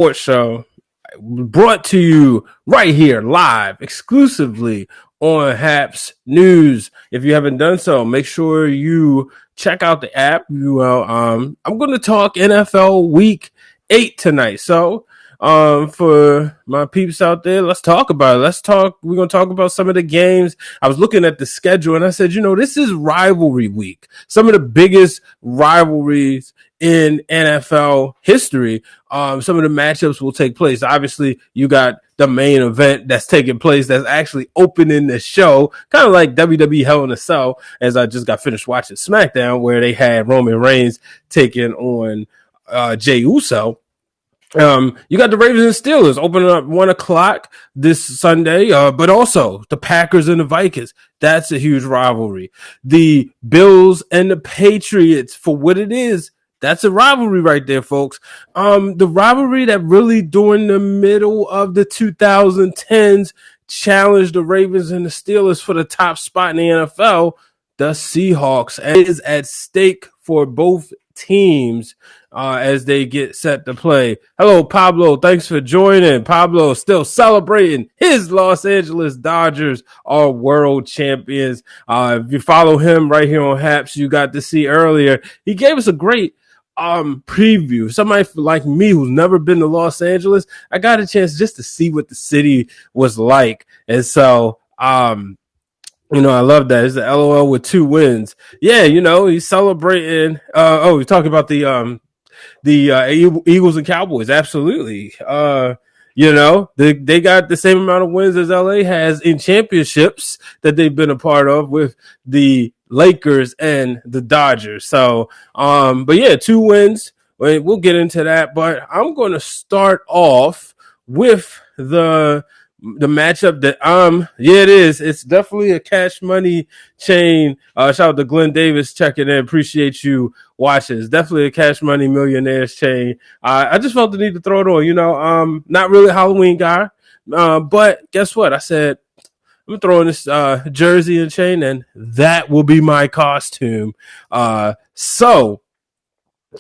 Sports Show brought to you right here live exclusively on Haps News. If you haven't done so, make sure you check out the app. I'm going to talk NFL Week 8 tonight. So for my peeps out there, let's talk about it. We're going to talk about some of the games. I was looking at the schedule and I said, this is rivalry week. Some of the biggest rivalries in NFL history. Some of the matchups will take place. Obviously, you got the main event that's taking place that's actually opening the show, kind of like WWE Hell in a Cell, as I just got finished watching SmackDown, where they had Roman Reigns taking on Jey Uso. You got the Ravens and Steelers opening up 1:00 this Sunday, but also the Packers and the Vikings. That's a huge rivalry. The Bills and the Patriots, for what it is, that's a rivalry right there, folks. The rivalry that really during the middle of the 2010s challenged the Ravens and the Steelers for the top spot in the NFL, the Seahawks, is at stake for both teams as they get set to play. Hello, Pablo. Thanks for joining. Pablo still celebrating his Los Angeles Dodgers are world champions. If you follow him right here on Haps, you got to see earlier, he gave us a great preview. Somebody like me who's never been to Los Angeles, I got a chance just to see what the city was like. And so, I love that. It's the LOL with 2 wins. Yeah, he's celebrating. He's talking about the Eagles and Cowboys. Absolutely. They got the same amount of wins as LA has in championships that they've been a part of with the Lakers and the Dodgers. So, but yeah, 2 wins. We'll get into that, but I'm going to start off with the matchup that it is. It's definitely a cash money chain. Shout out to Glenn Davis checking in. Appreciate you watching. It's definitely a cash money millionaires chain. I just felt the need to throw it on. Not really a Halloween guy, but guess what? I said I'm throwing this jersey and chain, and that will be my costume. So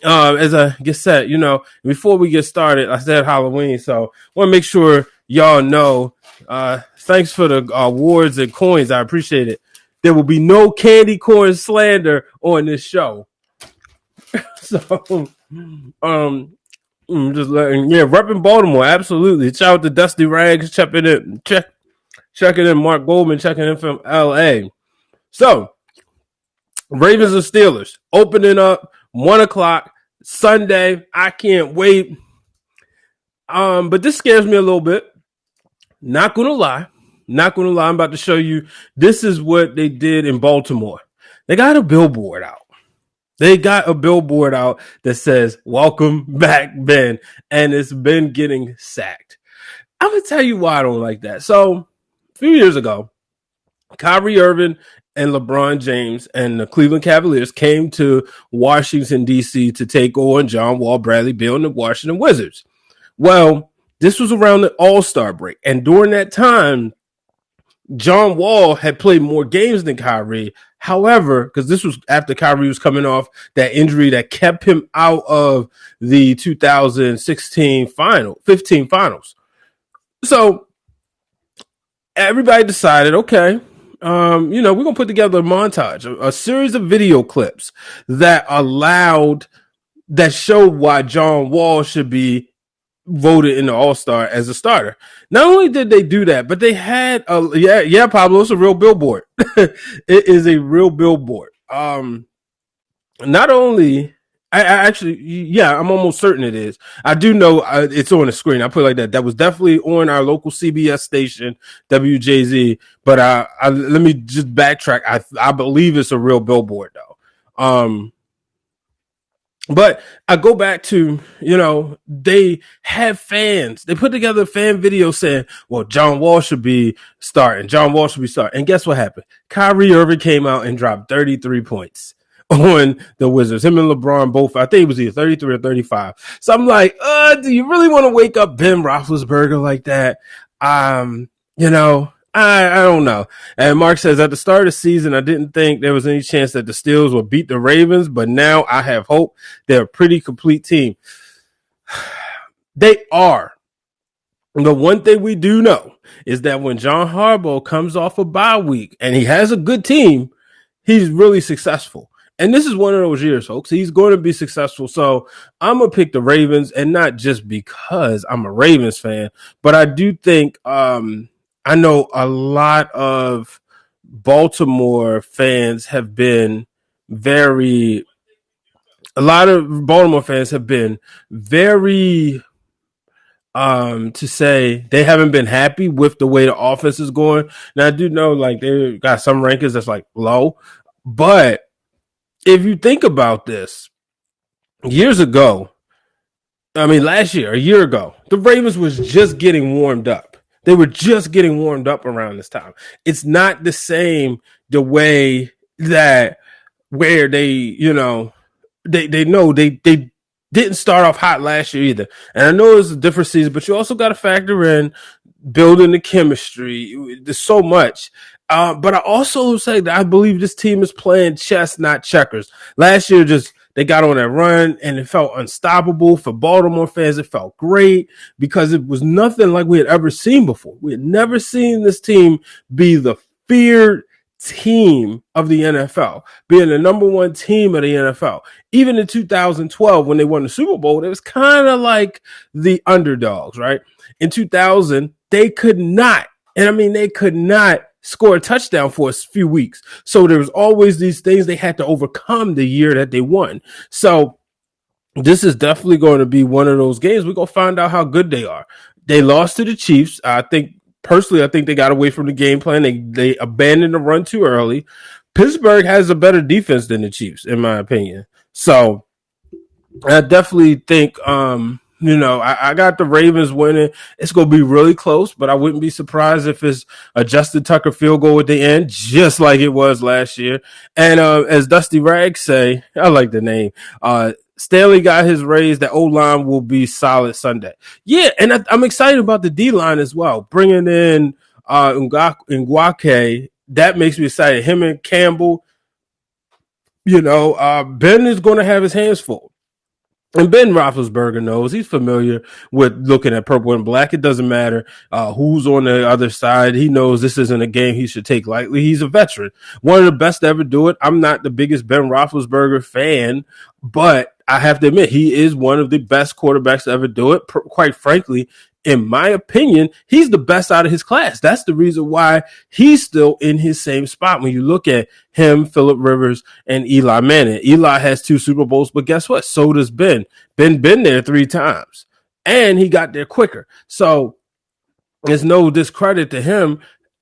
as I get set, before we get started, I said Halloween, so I want to make sure y'all know. Thanks for the awards and coins. I appreciate it. There will be no candy corn slander on this show. So, just repping Baltimore, absolutely. Shout out to Dusty Rags checking in. Mark Goldman checking in from LA. So, Ravens and Steelers opening up 1:00 Sunday. I can't wait. But this scares me a little bit. Not gonna lie. I'm about to show you. This is what they did in Baltimore. They got a billboard out. That says, "Welcome back, Ben." And it's been getting sacked. I'm going to tell you why I don't like that. So, a few years ago, Kyrie Irving and LeBron James and the Cleveland Cavaliers came to Washington, D.C. to take on John Wall, Bradley Beal, and the Washington Wizards. Well, this was around the All-Star break. And during that time, John Wall had played more games than Kyrie. However, because this was after Kyrie was coming off that injury that kept him out of the 2015 finals. So everybody decided, okay, we're going to put together a montage, a series of video clips that showed why John Wall should be voted in the All-Star as a starter. Not only did they do that, but they had Pablo, it's a real billboard. It is a real billboard. Not only I'm almost certain it is. I do know it's on the screen. I put it like that. That was definitely on our local CBS station, WJZ. But let me just backtrack. I believe it's a real billboard though. But I go back to, they have fans. They put together a fan video saying, well, John Wall should be starting. And guess what happened? Kyrie Irving came out and dropped 33 points on the Wizards. Him and LeBron both, I think it was either 33 or 35. So I'm like, do you really want to wake up Ben Roethlisberger like that? I don't know. And Mark says, at the start of the season, I didn't think there was any chance that the Steelers would beat the Ravens, but now I have hope. They're a pretty complete team. They are. The one thing we do know is that when John Harbaugh comes off a bye week and he has a good team, he's really successful. And this is one of those years, folks. He's going to be successful. So I'm going to pick the Ravens, and not just because I'm a Ravens fan, but I do think I know a lot of Baltimore fans have been very – a lot of Baltimore fans have been very – to say they haven't been happy with the way the offense is going. Now I do know like they got some rankings that's like low, but if you think about this, years ago, I mean last year, a year ago, the Ravens was just getting warmed up. They were just getting warmed up around this time. It's not the same the way that where they, you know, they know they didn't start off hot last year either. And I know it's a different season, but you also got to factor in building the chemistry. There's so much. But I also say that I believe this team is playing chess, not checkers. Last year, just they got on that run and it felt unstoppable for Baltimore fans. It felt great because it was nothing like we had ever seen before. We had never seen this team be the feared team of the NFL, being the number one team of the NFL. Even in 2012, when they won the Super Bowl, it was kind of like the underdogs, right? In 2000, they could not, and I mean, they could not score a touchdown for a few weeks. So there was always these things they had to overcome the year that they won. So this is definitely going to be one of those games. We're going to find out how good they are. They lost to the Chiefs. I think they got away from the game plan. They abandoned the run too early. Pittsburgh has a better defense than the Chiefs, in my opinion. So I definitely think, I got the Ravens winning. It's going to be really close, but I wouldn't be surprised if it's a Justin Tucker field goal at the end, just like it was last year. And as Dusty Rags say, I like the name, Staley got his raise. That O-line will be solid Sunday. Yeah, and I'm excited about the D-line as well. Bringing in Ngwake, that makes me excited. Him and Campbell, Ben is going to have his hands full. And Ben Roethlisberger knows. He's familiar with looking at purple and black. It doesn't matter who's on the other side. He knows this isn't a game he should take lightly. He's a veteran. One of the best to ever do it. I'm not the biggest Ben Roethlisberger fan, but I have to admit, he is one of the best quarterbacks to ever do it. Quite frankly, in my opinion, he's the best out of his class. That's the reason why he's still in his same spot. When you look at him, Phillip Rivers, and Eli Manning. Eli has 2 Super Bowls, but guess what? So does Ben. Ben been there 3 times, and he got there quicker. So there's no discredit to him.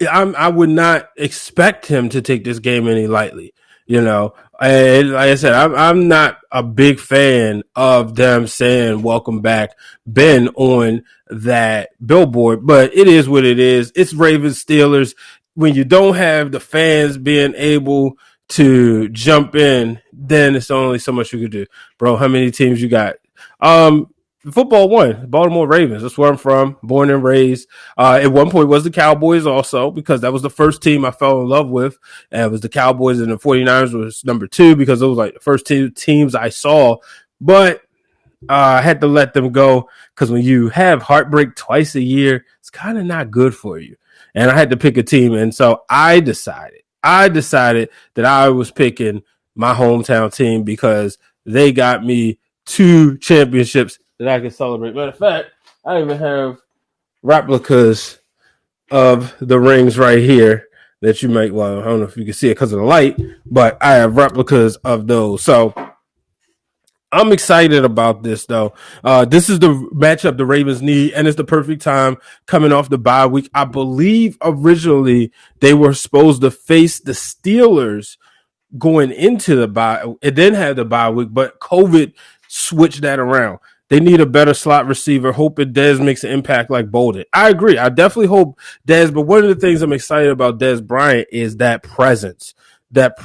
I would not expect him to take this game any lightly. And like I said, I'm not a big fan of them saying welcome back Ben on that billboard, but it is what it is. It's Ravens Steelers. When you don't have the fans being able to jump in, then it's only so much you could do. Bro, how many teams you got? Football won. Baltimore Ravens. That's where I'm from. Born and raised. At one point was the Cowboys also, because that was the first team I fell in love with. And it was the Cowboys, and the 49ers was number 2 because those were like the first 2 teams I saw. But I had to let them go because when you have heartbreak twice a year, it's kind of not good for you. And I had to pick a team. And so I decided that I was picking my hometown team because they got me 2 championships that I can celebrate. Matter of fact, I even have replicas of the rings right here that you might, well, I don't know if you can see it because of the light, but I have replicas of those. So I'm excited about this, though. This is the matchup the Ravens need, and it's the perfect time coming off the bye week. I believe originally they were supposed to face the Steelers going into the bye. It didn't have the bye week, but COVID switched that around. They need a better slot receiver. Hoping Dez makes an impact like Bolden. I agree. I definitely hope Dez, but one of the things I'm excited about Dez Bryant is that presence. And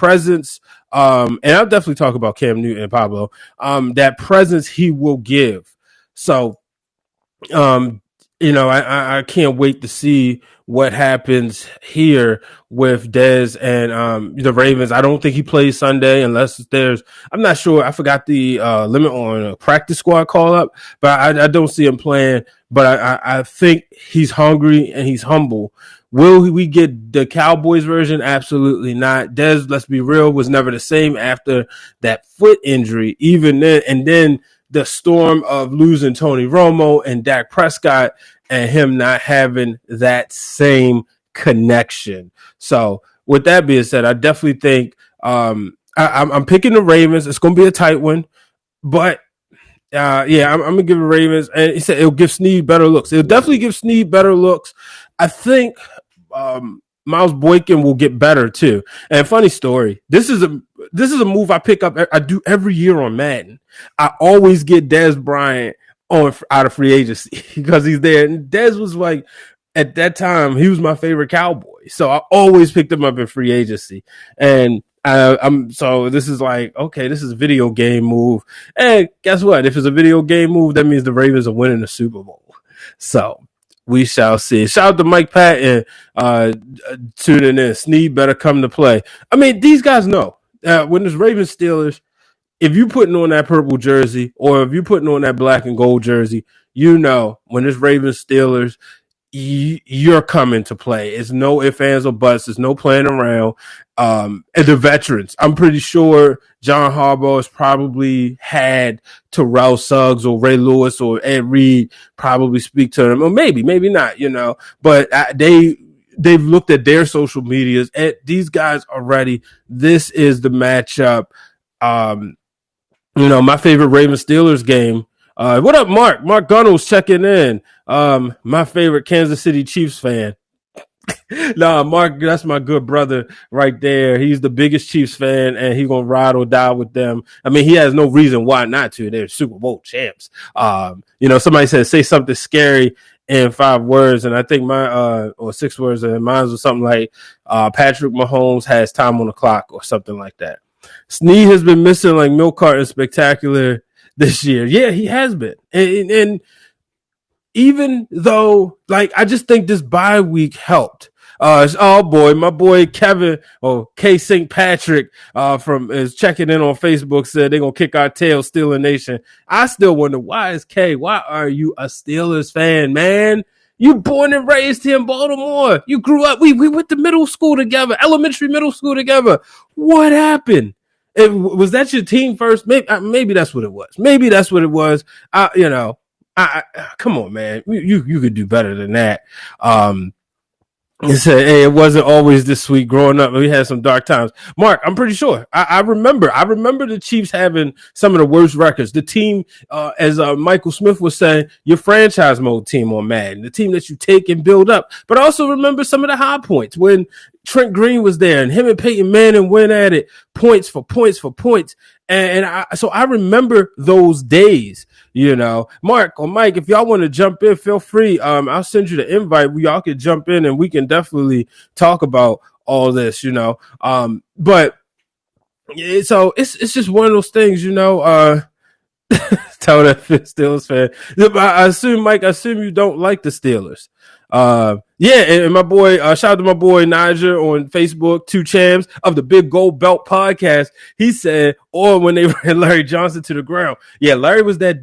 I'll definitely talk about Cam Newton and Pablo. That presence he will give. So, I can't wait to see what happens here with Dez and the Ravens. I don't think he plays Sunday unless I'm not sure. I forgot the limit on a practice squad call up, but I don't see him playing. But I think he's hungry and he's humble. Will we get the Cowboys version? Absolutely not. Dez, let's be real, was never the same after that foot injury. Even then, and then the storm of losing Tony Romo and Dak Prescott and him not having that same connection. So with that being said, I definitely think I'm picking the Ravens. It's going to be a tight one, but I'm going to give the Ravens. And he said it'll give Snead better looks. It'll definitely give Snead better looks. I think Miles Boykin will get better too. And funny story, this is a move I pick up. I do every year on Madden. I always get Dez Bryant out of free agency because he's there. And Dez was like, at that time, he was my favorite Cowboy. So I always picked him up in free agency. And so this is like, okay, this is a video game move. And guess what? If it's a video game move, that means the Ravens are winning the Super Bowl. So we shall see. Shout out to Mike Patton tuning in. Snead better come to play. I mean, these guys know when it's Ravens Steelers, if you putting on that purple jersey or if you putting on that black and gold jersey, when it's Ravens Steelers, you're coming to play. It's no ifs, ands, or buts. There's no playing around. And the veterans, I'm pretty sure John Harbaugh has probably had Terrell Suggs or Ray Lewis or Ed Reed probably speak to them, or maybe not, but they've looked at their social medias. These guys are ready. This is the matchup. My favorite Ravens Steelers game. What up, Mark? Mark Gunnels checking in. My favorite Kansas City Chiefs fan. Nah, Mark, that's my good brother right there. He's the biggest Chiefs fan, and he's gonna ride or die with them. I mean, he has no reason why not to. They're Super Bowl champs. Somebody said say something scary in 5 words, and I think or 6 words, and mine was something like Patrick Mahomes has time on the clock or something like that. Snead has been missing like milk carton spectacular this year. Yeah, he has been, and even though, I just think this bye week helped. My boy Kevin or K St. Patrick is checking in on Facebook, said they're gonna kick our tail, Steeler Nation. I still wonder, why are you a Steelers fan, man? You born and raised here in Baltimore. You grew up. We went to middle school together, middle school together. What happened? Was that your team first? Maybe that's what it was. Maybe that's what it was. Come on, man. You could do better than that. He said, hey, it wasn't always this sweet growing up. We had some dark times. Mark, I'm pretty sure. I remember the Chiefs having some of the worst records. The team, as Michael Smith was saying, your franchise mode team on Madden, the team that you take and build up. But I also remember some of the high points when Trent Green was there and him and Peyton Manning went at it points for points. So I remember those days, Mark or Mike, if y'all want to jump in, feel free. I'll send you the invite. Y'all can jump in and we can definitely talk about all this, but so it's just one of those things, tell that Steelers fan. I assume you don't like the Steelers. And my boy, shout out to my boy Niger on Facebook, 2 Champs of the Big Gold Belt podcast. He said, or when they ran Larry Johnson to the ground. Yeah, Larry was that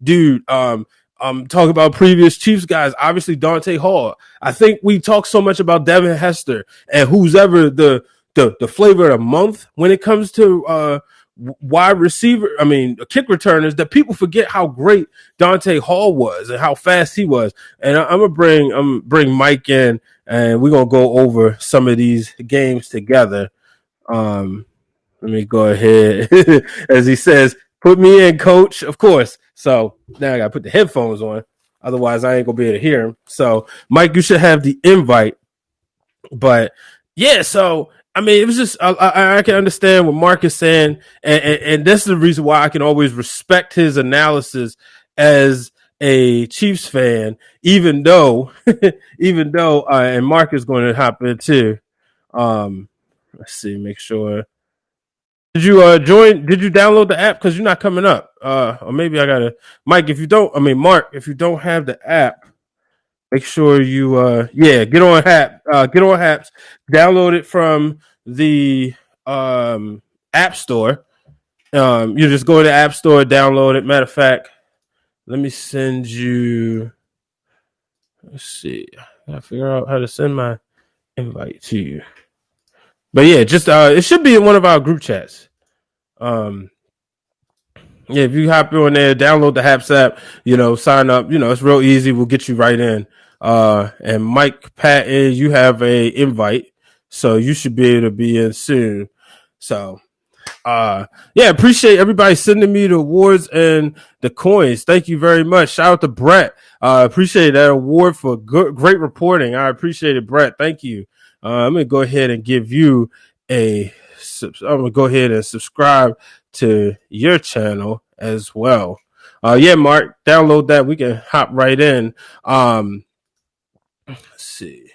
dude. Talking about previous Chiefs guys, obviously Dante Hall. I think we talk so much about Devin Hester and who's ever the flavor of the month when it comes to wide receiver, kick returners, that people forget how great Dante Hall was and how fast he was. And I'm gonna bring Mike in, and we're gonna go over some of these games together. Let me go ahead. As he says, put me in, coach. Of course. So now I gotta put the headphones on, otherwise I ain't gonna be able to hear him. So Mike, you should have the invite. But yeah, so it was just I can understand what Mark is saying, and that's the reason why I can always respect his analysis as a Chiefs fan, even though and Mark is going to hop in too. Let's see, make sure Did you join? Did you download the app? Because you're not coming up. Or maybe I gotta, Mike. If you don't, I mean, Mark, if you don't have the app, make sure you get on Haps, download it from the App Store. You just go to the App Store, download it. Matter of fact, let me send you. Let's see. I gotta figure out how to send my invite to you. But yeah, just it should be in one of our group chats. Yeah, if you hop on there, download the Haps app, sign up. It's real easy. We'll get you right in. And Mike Patton, you have a invite, so you should be able to be in soon. So, appreciate everybody sending me the awards and the coins. Thank you very much. Shout out to Brett. Appreciate that award for great reporting. I appreciate it, Brett. Thank you. I'm gonna go ahead and give you I'm gonna go ahead and subscribe to your channel as well. Mark, download that. We can hop right in. Let's see.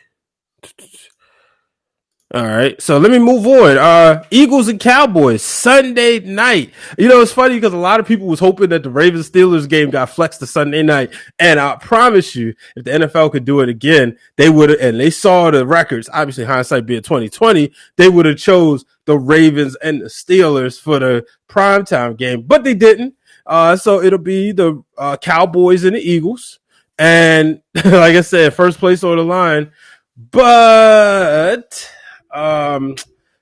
All right, so let me move on. Eagles and Cowboys Sunday night. It's funny because a lot of people was hoping that the Ravens Steelers game got flexed to Sunday night, and I promise you, if the NFL could do it again, they would have. And they saw the records. Obviously, hindsight being 2020, they would have chose the Ravens and the Steelers for the primetime game, but they didn't. So it'll be the Cowboys and the Eagles, and like I said, first place on the line, but.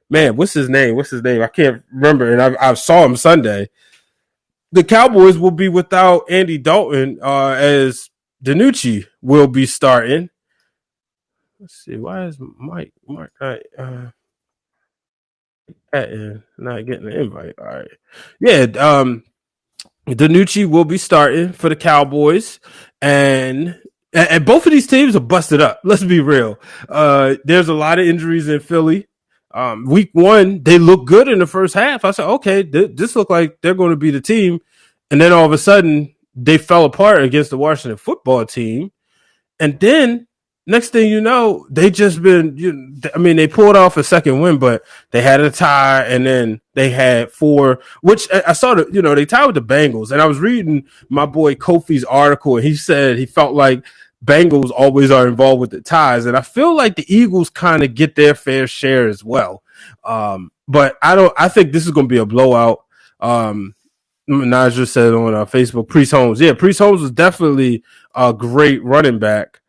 Man, what's his name? I can't remember, and I saw him Sunday. The Cowboys will be without Andy Dalton, as DiNucci will be starting. Let's see, why is Mark not getting the invite? All right, yeah. DiNucci will be starting for the Cowboys, and both of these teams are busted up. Let's be real. There's a lot of injuries in Philly. Week one, they look good in the first half. I said, okay, this look like they're going to be the team. And then all of a sudden, they fell apart against the Washington football team. And then next thing you know, they just been, they pulled off a second win, but they had a tie, and then they had four, which I saw they tied with the Bengals. And I was reading my boy Kofi's article, and he said he felt like Bengals always are involved with the ties. And I feel like the Eagles kind of get their fair share as well. But I think this is going to be a blowout. Najee said on Facebook, Priest Holmes. Yeah, Priest Holmes was definitely a great running back.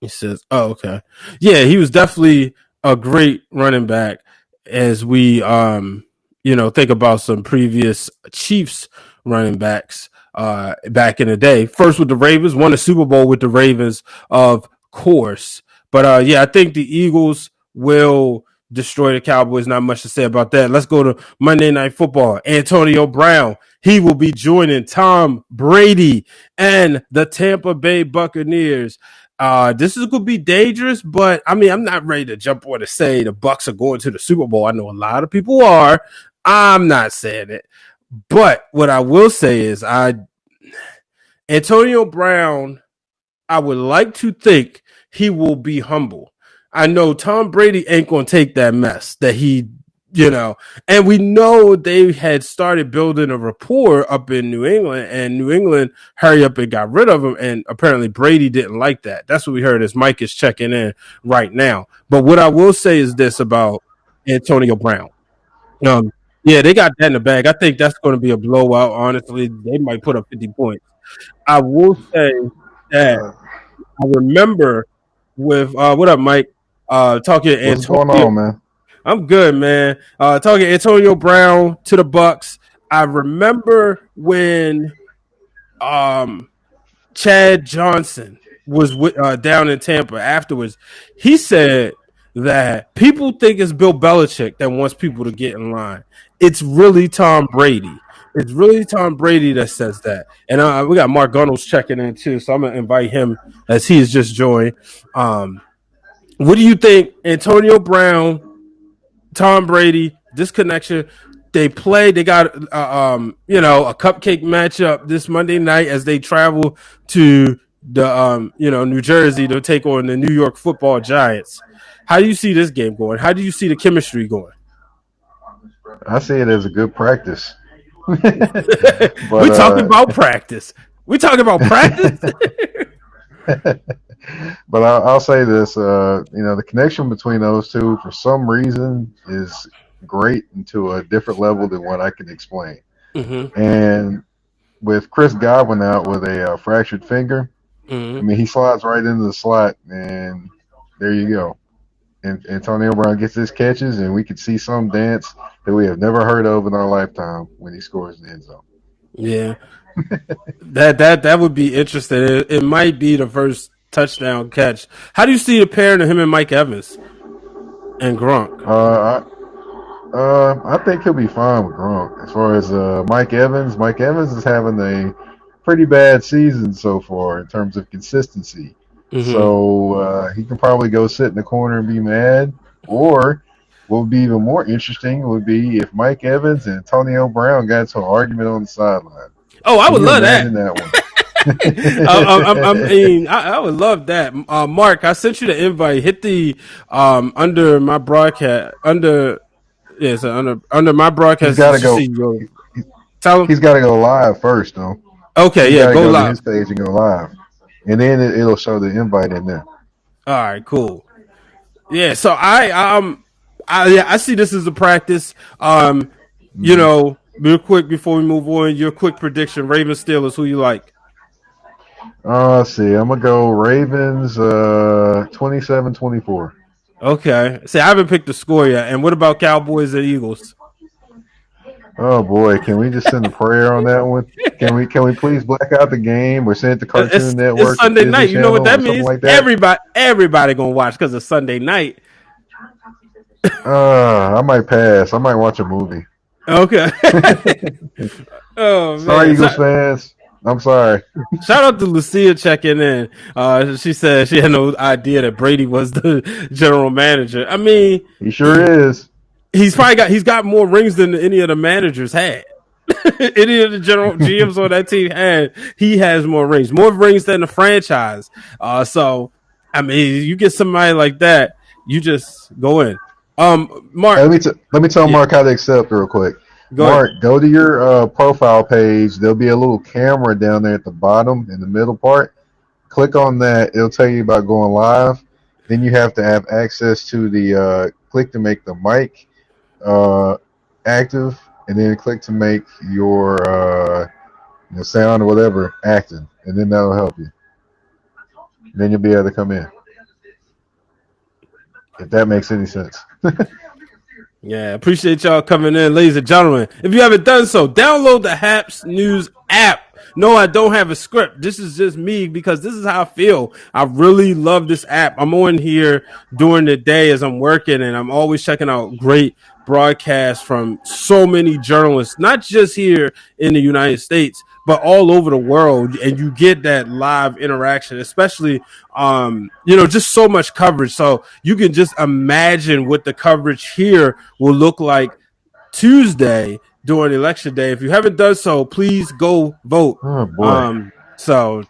He says, "Oh, okay, yeah, he was definitely a great running back." As we, think about some previous Chiefs running backs, back in the day. First with the Ravens, won the Super Bowl with the Ravens, of course. But I think the Eagles will destroy the Cowboys. Not much to say about that. Let's go to Monday Night Football. Antonio Brown. He will be joining Tom Brady and the Tampa Bay Buccaneers. This is going to be dangerous, but I'm not ready to jump on to say the Bucs are going to the Super Bowl. I know a lot of people are. I'm not saying it. But what I will say is Antonio Brown, I would like to think he will be humble. I know Tom Brady ain't going to take that mess that he, and we know they had started building a rapport up in New England, and New England hurry up and got rid of him. And apparently Brady didn't like that. That's what we heard as Mike is checking in right now. But what I will say is this about Antonio Brown. They got that in the bag. I think that's going to be a blowout. Honestly, they might put up 50 points. I will say that I remember with what up, Mike? Talking Antonio. What's going on, man? I'm good, man. Talking Antonio Brown to the Bucs. I remember when Chad Johnson was down in Tampa afterwards. He said that people think it's Bill Belichick that wants people to get in line. It's really Tom Brady. It's really Tom Brady that says that. And we got Mark Gunnels checking in too, so I'm going to invite him as he has just joined. What do you think, Antonio Brown, Tom Brady, this connection? They got a cupcake matchup this Monday night as they travel to the New Jersey to take on the New York Football Giants. How do you see this game going? How do you see the chemistry going? I see it as a good practice. We but talking about practice. We talking about practice. but I'll say this, the connection between those two for some reason is great and to a different level than what I can explain. Mm-hmm. And with Chris Godwin out with a fractured finger, I Mm-hmm. mean, he slides right into the slot, and there you go. And Antonio Brown gets his catches, and we could see some dance that we have never heard of in our lifetime when he scores in the end zone. Yeah, that would be interesting. It might be the first touchdown catch. How do you see the pairing of him and Mike Evans and Gronk? Uh, I think he'll be fine with Gronk. As far as Mike Evans is having a pretty bad season so far in terms of consistency. Mm-hmm. So he can probably go sit in the corner and be mad. Or what would be even more interesting would be if Mike Evans and Antonio Brown got into an argument on the sideline. Oh, I Can would you love that. imagine that one? I mean, I would love that. Mark, I sent you the invite. Hit the under my broadcast under yes under my he's broadcast. You got to should see go. your tell him. He's got to go live first, though. Okay, He's yeah, got to go go to live. his page and go live, and then it'll show the invite in there. All right, cool. Yeah, so I see this as a practice. Mm-hmm. Real quick before we move on, your quick prediction: Ravens Steelers. Who you like? Let's see. I'm gonna go Ravens 27-24. Okay. See, I haven't picked the score yet. And what about Cowboys and Eagles? Oh boy, can we just send a prayer on that one? Can we please black out the game or send it to Cartoon It's Network or Sunday Disney night. You know what Channel that or something means? like that? Everybody gonna watch because it's Sunday night. I might pass. I might watch a movie. Okay. Oh Sorry, man. Eagles fans. I'm sorry. Shout out to Lucia checking in. She said she had no idea that Brady was the general manager. I mean, He sure is. he's got more rings than any of the managers had. Any of the general GMs on that team had. He has more rings than the franchise. So I mean, you get somebody like that, you just go in. Hey, Mark, let me tell yeah, Mark how to accept real quick. go ahead. Mark, go to your profile page. There'll be a little camera down there at the bottom in the middle part. Click on that. It'll tell you about going live. Then you have to have access to the click to make the mic uh, active, and then click to make your sound or whatever active, and then that'll help you. Then you'll be able to come in. If that makes any sense. Yeah, appreciate y'all coming in, ladies and gentlemen. If you haven't done so, download the Haps News app. No, I don't have a script. This is just me because this is how I feel. I really love this app. I'm on here during the day as I'm working, and I'm always checking out great broadcasts from so many journalists, not just here in the United States, but all over the world. And you get that live interaction, especially just so much coverage. So you can just imagine what the coverage here will look like Tuesday during election day. If you haven't done so, please go vote. Oh boy. So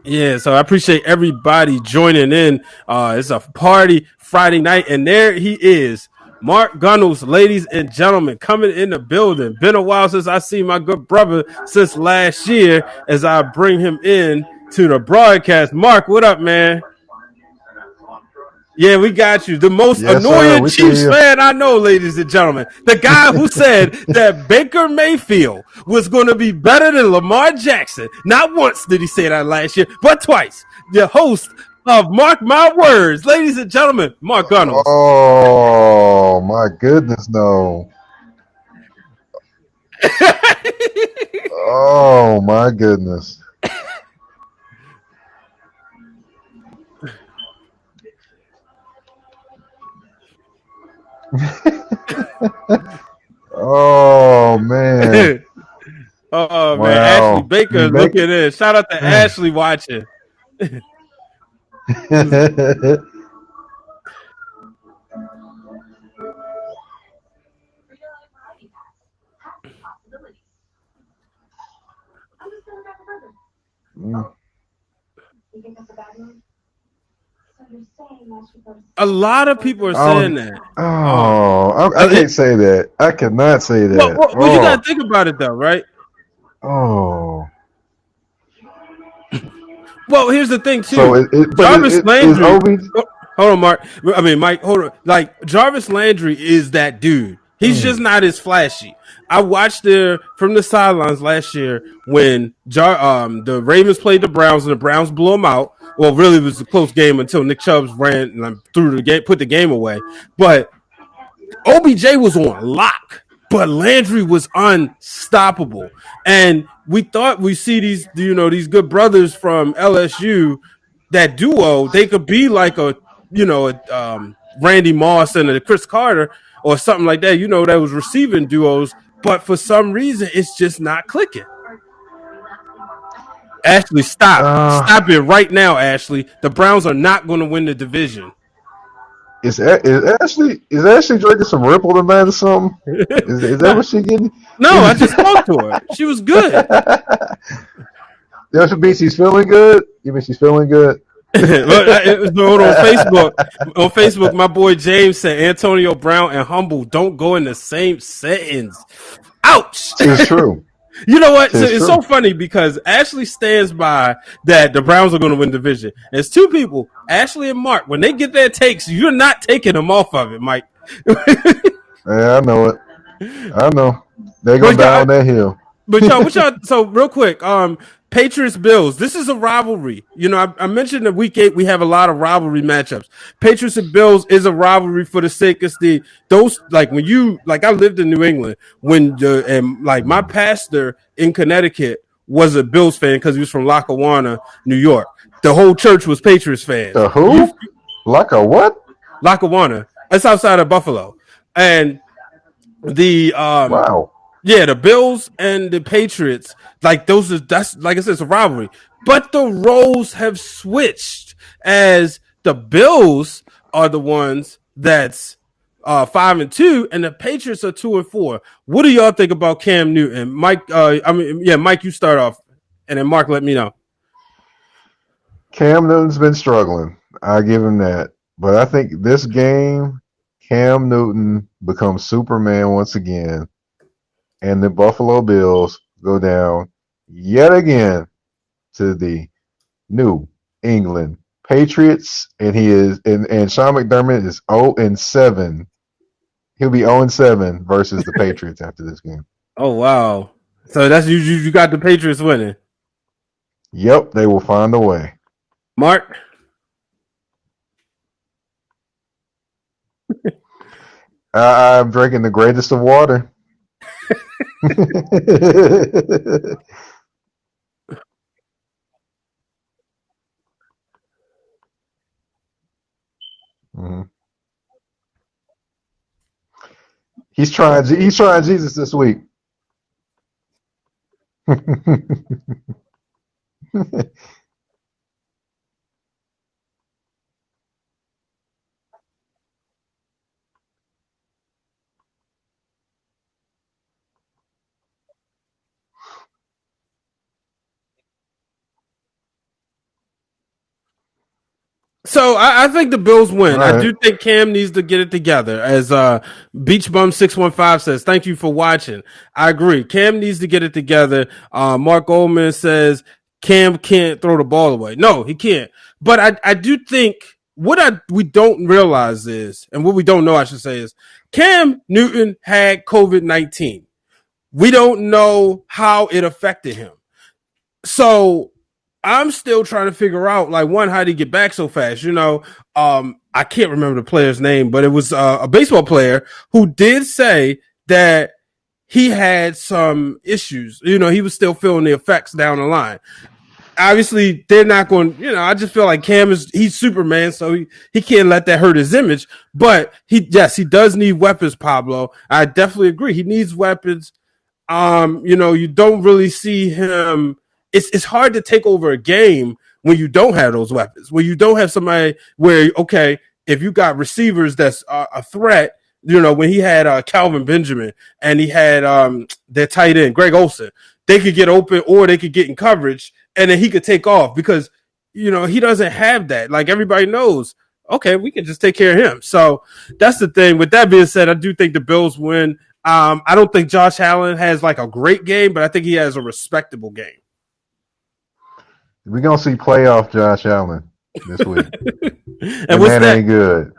yeah, so I appreciate everybody joining in. It's a party Friday night, and there he is. Mark Gunnels, ladies and gentlemen, coming in the building. Been a while since I see my good brother since last year as I bring him in to the broadcast. Mark, what up, man? Yeah, we got you. The most Yes, sir. annoying We see Chiefs you. fan I know, ladies and gentlemen. The guy who said that Baker Mayfield was going to be better than Lamar Jackson. Not once did he say that last year, but twice. The host of Mark My Words, ladies and gentlemen, Mark Gunnels. Oh my goodness, no. Oh my goodness. Oh man. Oh man, Ashley Wow. I Baker mean, Baker. looking in. Shout out to Ashley watching. A lot of people are saying that. I can't say that. I cannot say that. Well, you got to think about it though, right? Oh. Well, here's the thing So too. Jarvis is Landry. Obi? Hold on, Mark. I mean, Mike. Hold on. Like Jarvis Landry is that dude. He's just not as flashy. I watched from the sidelines last year when the Ravens played the Browns and the Browns blew them out. Well, really, it was a close game until Nick Chubb ran and threw the game, put the game away. But OBJ was on lock, but Landry was unstoppable. And we thought we see these good brothers from LSU, that duo, they could be like a Randy Moss and a Chris Carter or something like that, that was receiving duos, but for some reason it's just not clicking. Ashley, stop it right now, Ashley. The Browns are not going to win the division. Is Ashley drinking some Ripple tonight or something? Is that what she getting? No, I just spoke to her. She was good. That should be she's feeling good. You mean she's feeling good? On Facebook, my boy James said Antonio Brown and Humble don't go in the same sentence. Ouch! It's true. You know what? It's so funny because Ashley stands by that the Browns are going to win the division. There's two people, Ashley and Mark. When they get their takes, you're not taking them off of it, Mike. Yeah, I know it. I know. They're going down that hill. But y'all, so real quick, Patriots Bills. This is a rivalry. I mentioned that week 8 we have a lot of rivalry matchups. Patriots and Bills is a rivalry for the sake of those, like when you, like I lived in New England and my pastor in Connecticut was a Bills fan because he was from Lackawanna, New York. The whole church was Patriots fans. The who? Lackawanna. That's outside of Buffalo. And the wow. Yeah, the Bills and the Patriots, that's like I said, it's a rivalry. But the roles have switched, as the Bills are the ones that's 5-2, and the Patriots are 2-4. What do y'all think about Cam Newton, Mike? Mike, you start off, and then Mark, let me know. Cam Newton's been struggling. I give him that, but I think this game, Cam Newton becomes Superman once again. And the Buffalo Bills go down yet again to the New England Patriots, and and Sean McDermott is 0-7. He'll be 0-7 versus the Patriots after this game. Oh wow! So that's you got the Patriots winning. Yep, they will find a way. Mark, I'm drinking the greatest of water. Mm-hmm. He's trying Jesus this week. So I think the Bills win. Right. I do think Cam needs to get it together. As Beachbum615 says, thank you for watching. I agree. Cam needs to get it together. Mark Goldman says Cam can't throw the ball away. No, he can't. But I do think what we don't realize is, and what we don't know, I should say, is Cam Newton had COVID-19. We don't know how it affected him. So I'm still trying to figure out, like, one, how did he get back so fast? I can't remember the player's name, but it was a baseball player who did say that he had some issues. He was still feeling the effects down the line. Obviously, they're not going, I just feel like he's Superman, so he can't let that hurt his image. But he does need weapons, Pablo. I definitely agree. He needs weapons. You don't really see him. It's hard to take over a game when you don't have those weapons, when you don't have somebody where, okay, if you got receivers that's a threat, when he had Calvin Benjamin and he had their tight end, Greg Olsen, they could get open or they could get in coverage and then he could take off because he doesn't have that. Like everybody knows, okay, we can just take care of him. So that's the thing. With that being said, I do think the Bills win. I don't think Josh Allen has like a great game, but I think he has a respectable game. We're gonna see playoff Josh Allen this week. And That what's man that? ain't good.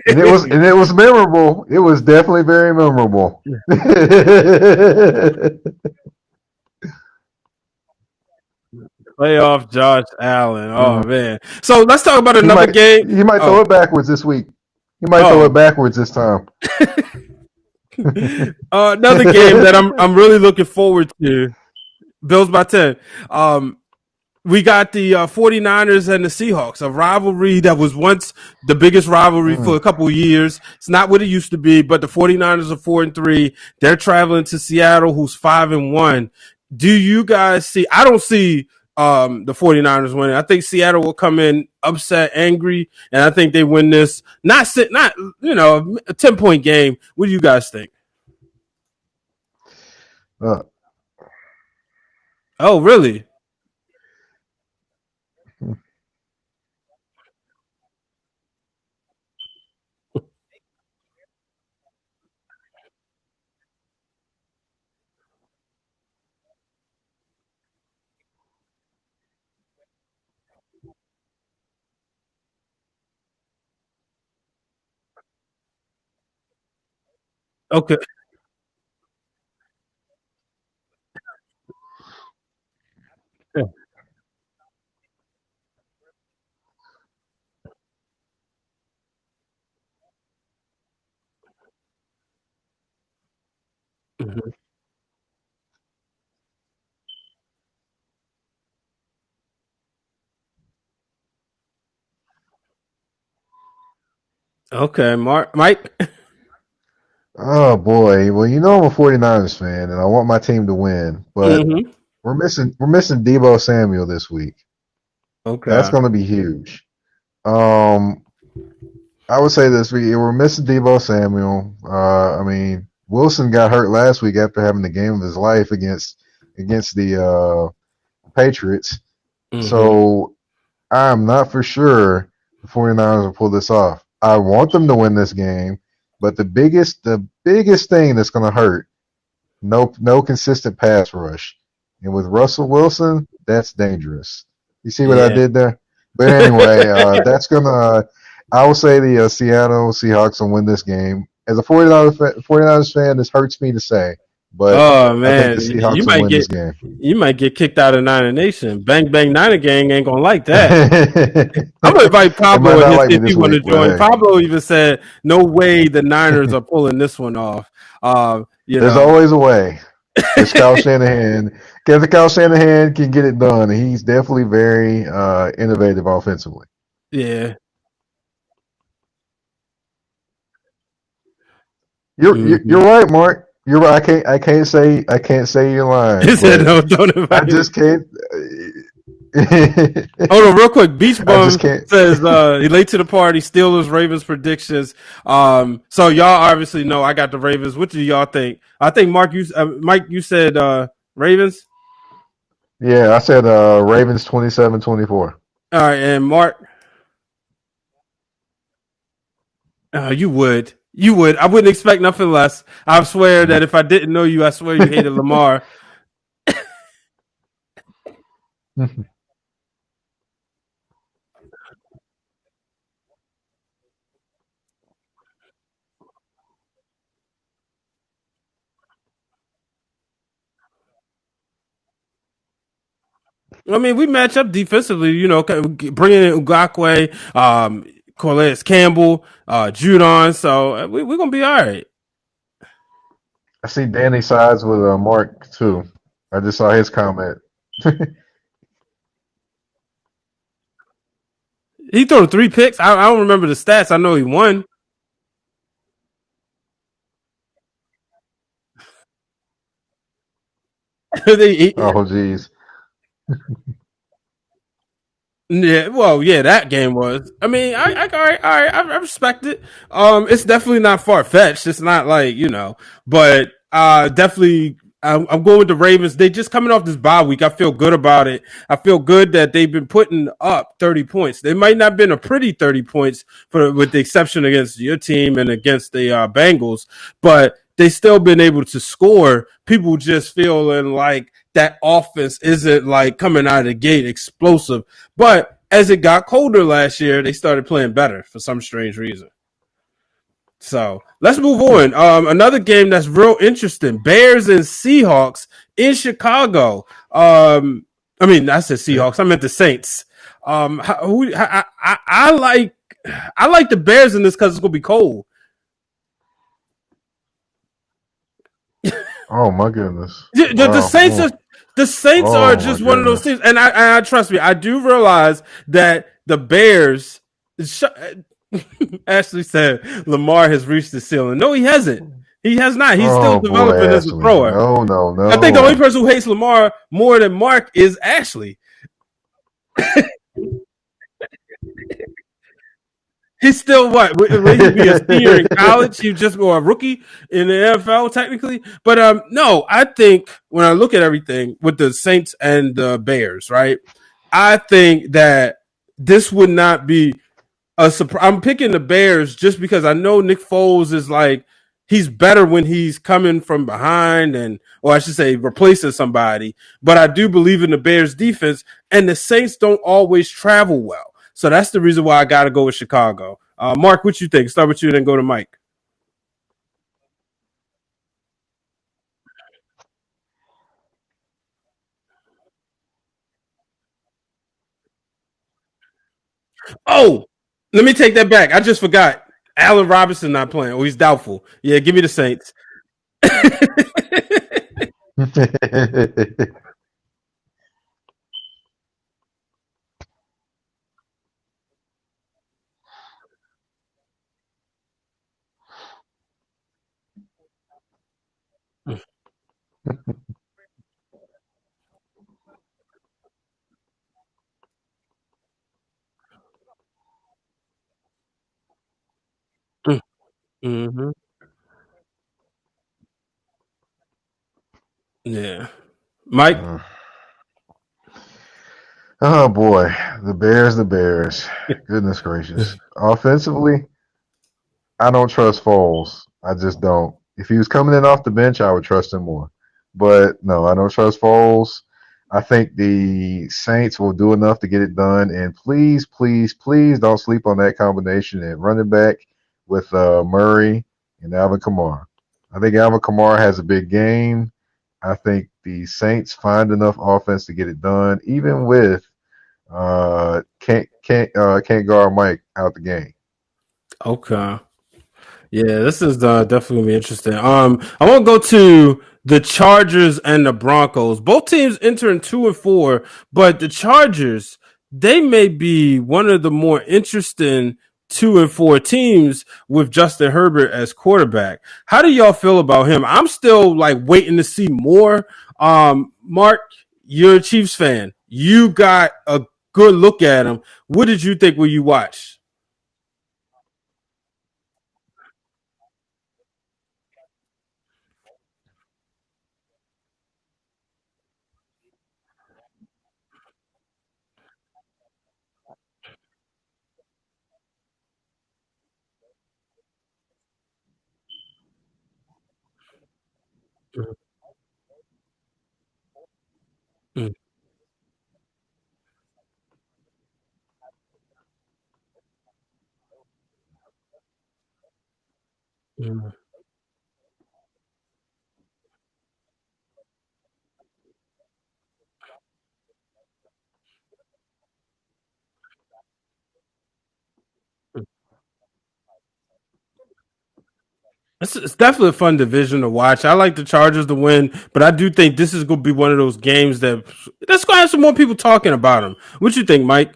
and it was memorable. It was definitely very memorable. Playoff Josh Allen. Oh Mhm. man. So let's talk about He another might game. he might throw Oh, it backwards this week. He might throw it oh. backwards this time. Another game that I'm really looking forward to. Bills by 10. Um, we got the 49ers and the Seahawks, a rivalry that was once the biggest rivalry for Mm. a couple of years. It's not what it used to be, but the 49ers are 4-3. They're traveling to Seattle, who's 5-1. Do you guys see? I don't see the 49ers winning. I think Seattle will come in upset, angry, and I think they win this. Not a 10-point game. What do you guys think? Uh, Oh, really? Okay. Mhm. Okay, Mike. oh boy. Well, I'm a 49ers fan and I want my team to win, but Mm-hmm. we're missing Debo Samuel this week. That's Okay. going to be huge. Um, I would say this we're missing Debo Samuel. I mean, Wilson got hurt last week after having the game of his life against the Patriots. Mm-hmm. So I'm not for sure the 49ers will pull this off. I want them to win this game, but the biggest thing that's going to hurt, no consistent pass rush. And with Russell Wilson, that's dangerous. You see what I Yeah. did there? But anyway, that's going to I will say the Seattle Seahawks will win this game. As a 49ers fan, this hurts me to say, but Oh I think man, the Seahawks will win this game. you might get kicked out of Niner Nation. Bang Bang Niner Gang ain't gonna like that. They I'm gonna invite might Pablo in not here like see me if he this want to week, join. but Pablo even said, "No way, the Niners are pulling this one off." You there's know, always a way. Because Kyle Shanahan, Kyle Shanahan can get it done. He's definitely very innovative offensively. yeah. You're Mm-hmm. right, Mark. You're right. I can't say you're lying, He said, but "No, don't I invite me." just can't. Hold on, real quick. Beach I just Bum can't. says he late to the party. Steelers, Ravens predictions. So y'all obviously know I got the Ravens. What do y'all think? I think Mike, you said Ravens. Yeah, I said Ravens 27-24. All right, and Mark, you would. You would. I wouldn't expect nothing less. I swear that if I didn't know you, I swear you hated Lamar. I mean, we match up defensively, bringing in Ugakwe, Corliss Campbell, Judon. So we're going to be all right. I see Danny sides with Mark too. I just saw his comment. He threw 3 picks. I don't remember the stats. I know he won. They- Oh, geez. Yeah, well, yeah, that game was. I mean, all right, I respect it. It's definitely not far fetched. It's not like but definitely, I'm going with the Ravens. They just coming off this bye week. I feel good about it. I feel good that they've been putting up 30 points. They might not have been a pretty 30 points, with the exception against your team and against the Bengals, but they still been able to score. People just feeling like that offense isn't like coming out of the gate explosive. But as it got colder last year, they started playing better for some strange reason. So let's move on. Another game that's real interesting: Bears and Seahawks in Chicago. I mean, I said Seahawks. I meant the Saints. I like the Bears in this because it's gonna be cold. Oh my goodness! The Wow. Saints are Oh my just one of those goodness. teams, and I trust me, I do realize that the Bears. Ashley said Lamar has reached the ceiling. No, he hasn't. He has not. He's still Oh boy, developing as a Ashley. thrower. No, no, I think the only no. person who hates Lamar more than Mark is Ashley. He's still what? Will he be a senior in college? He's just or a rookie in the NFL technically. But no, I think when I look at everything with the Saints and the Bears, right? I think that this would not be a surprise. I'm picking the Bears just because I know Nick Foles is like he's better when he's coming from behind or I should say replacing somebody. But I do believe in the Bears defense, and the Saints don't always travel well. So that's the reason why I got to go with Chicago. Mark, what you think? Start with you, then go to Mike. Oh, let me take that back. I just forgot. Allen Robinson not playing. Oh, he's doubtful. Yeah, give me the Saints. Mm-hmm. Yeah, Mike. Uh, oh boy, the Bears, the Bears. Goodness gracious. Offensively, I don't trust Foles. I just don't. If he was coming in off the bench, I would trust him more. But no, I don't trust Foles. I think the Saints will do enough to get it done. And please, please, please don't sleep on that combination at running back with Murray and Alvin Kamara. I think Alvin Kamara has a big game. I think the Saints find enough offense to get it done, even with can't guard Mike out the game. Okay. Yeah, this is definitely gonna be interesting. I want to go to the Chargers and the Broncos. Both teams entering 2-4, but the Chargers they may be one of the more interesting 2-4 teams with Justin Herbert as quarterback. How do y'all feel about him? I'm still like waiting to see more. Mark, you're a Chiefs fan. You got a good look at him. What did you think when you watched? Mm, mm, mm. It's definitely a fun division to watch. I like the Chargers to win, but I do think this is going to be one of those games that's going to have some more people talking about them. What you think, Mike?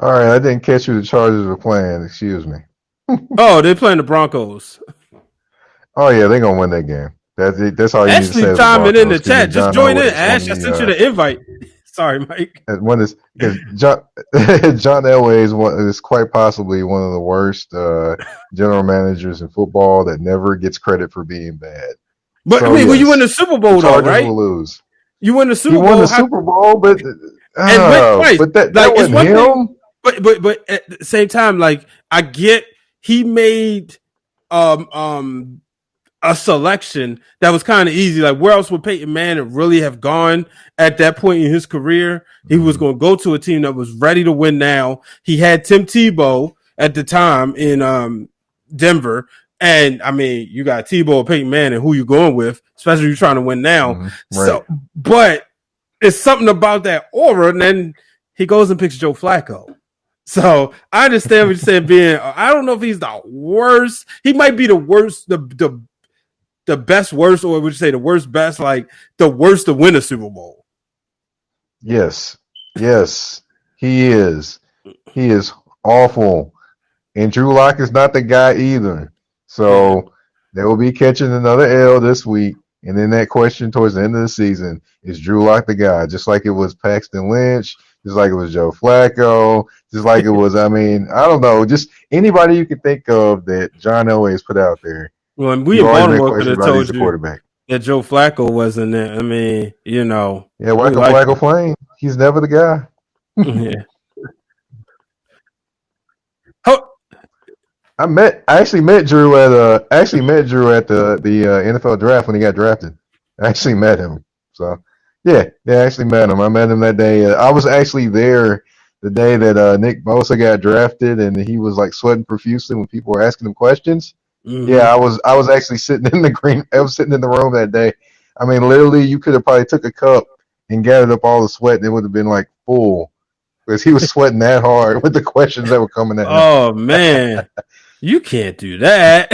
All right, I didn't catch who the Chargers were playing. Excuse me. Oh, they're playing the Broncos. Oh yeah, they're gonna win that game. That's it. That's all you need to say Ashley as a chiming in the Broncos because you're chat. Just John join in, Elway on Ash. I the sent you the invite. Sorry, Mike. One is because John John Elway is quite possibly one of the worst general managers in football that never gets credit for being bad. But So I mean, well, you win yes, the Super the Bowl though, Chargers right? will lose. You win the He Super won Bowl, the Super Bowl, but and went twice. that Like it's wasn't one thing, him. but at the same time, like I get he made um a selection that was kind of easy. Like where else would Peyton Manning really have gone at that point in his career? He was going to go to a team that was ready to win now. He had Tim Tebow at the time in Denver. And I mean, you got Tebow or Peyton Manning, who you going with, especially if you're trying to win now. Right. So, but it's something about that aura. And then he goes and picks Joe Flacco. So I understand what you're saying. I don't know if he's the worst. He might be the worst, the best worst, or would you say the worst best, like the worst to win a Super Bowl? Yes, he is. He is awful, and Drew Lock is not the guy either. So they will be catching another L this week, and then that question towards the end of the season is Drew Lock the guy? Just like it was Paxton Lynch, just like it was Joe Flacco, just like it was. I mean, I don't know, just anybody you can think of that John Elway has put out there. Well, and we in Baltimore could have told you quarterback. that Joe Flacco wasn't there. I mean, you know. Yeah, Flacco Flame. He's never the guy. Yeah. I actually met Drew at the NFL draft when he got drafted. I actually met him. So yeah, I actually met him. I met him that day. I was actually there the day that Nick Bosa got drafted, and he was like sweating profusely when people were asking him questions. Mm-hmm. Yeah, I was actually sitting in the room that day. I mean, literally, you could have probably took a cup and gathered up all the sweat, and it would have been like full because he was sweating that hard with the questions that were coming at him. Oh man, you can't do that.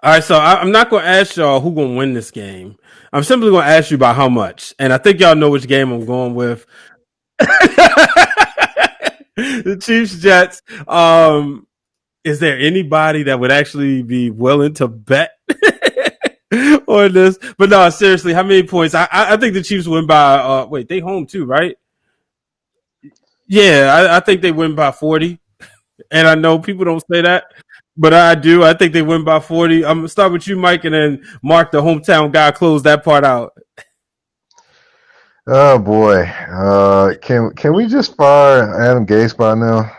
All right, so I'm not going to ask y'all who's going to win this game. I'm simply going to ask you about how much, and I think y'all know which game I'm going with. The Chiefs Jets. Is there anybody that would actually be willing to bet on this? But no, seriously, how many points? I think the Chiefs win by. Wait, they home too, right? Yeah, I think they win by 40. And I know people don't say that, but I do. I think they win by 40. I'm gonna start with you, Mike, and then Mark, the hometown guy, close that part out. Oh boy, can we just fire Adam Gase by now?